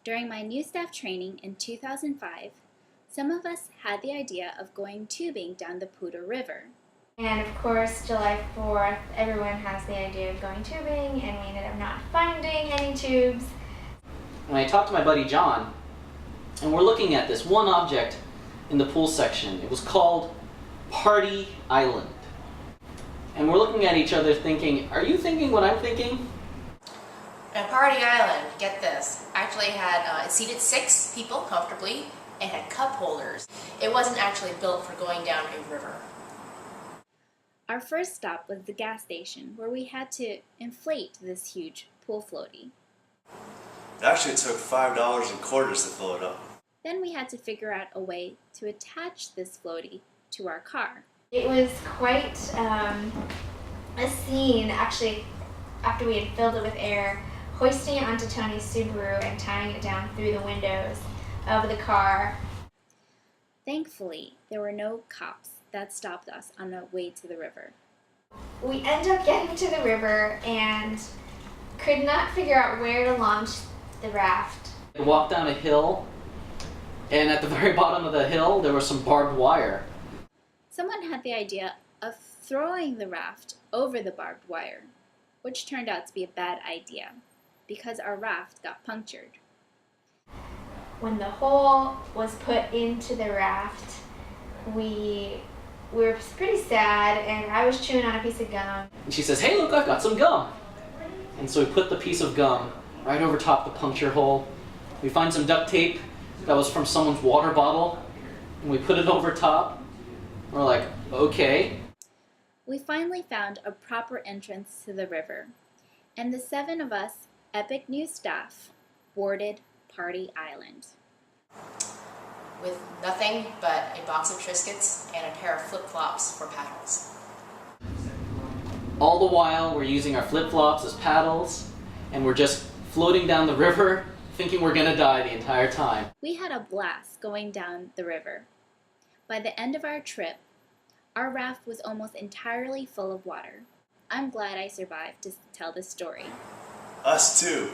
During my new staff training in 2005, some of us had the idea of going tubing down the Poudre River. And of course, July 4th, everyone has the idea of going tubing, and we ended up not finding any tubes. And I talked to my buddy John, and we're looking at this one object in the pool section. It was called Party Island. And we're looking at each other thinking, are you thinking what I'm thinking? And Party Island, get this, actually had, it seated 6 people comfortably and had cup holders. It wasn't actually built for going down a river. Our first stop was the gas station, where we had to inflate this huge pool floaty. Actually, it took $5 in quarters to fill it up. Then we had to figure out a way to attach this floaty to our car. It was quite a scene, actually, after we had filled it with air, hoisting it onto Tony's Subaru and tying it down through the windows of the car. Thankfully, there were no cops that stopped us on the way to the river. We ended up getting to the river and could not figure out where to launch the raft. We walked down a hill, and at the very bottom of the hill, there was some barbed wire. Someone had the idea of throwing the raft over the barbed wire, which turned out to be a bad idea because our raft got punctured. When the hole was put into the raft, we were pretty sad, and I was chewing on a piece of gum. And she says, hey, look, I've got some gum. And so we put the piece of gum right over top the puncture hole. We find some duct tape that was from someone's water bottle, and we put it over top. We're like, okay. We finally found a proper entrance to the river, and the 7 of us, epic new staff, boarded Party Island. With nothing but a box of Triscuits and a pair of flip-flops for paddles. All the while, we're using our flip-flops as paddles, and we're just floating down the river, thinking we're gonna die the entire time. We had a blast going down the river. By the end of our trip, our raft was almost entirely full of water. I'm glad I survived to tell this story. Us too.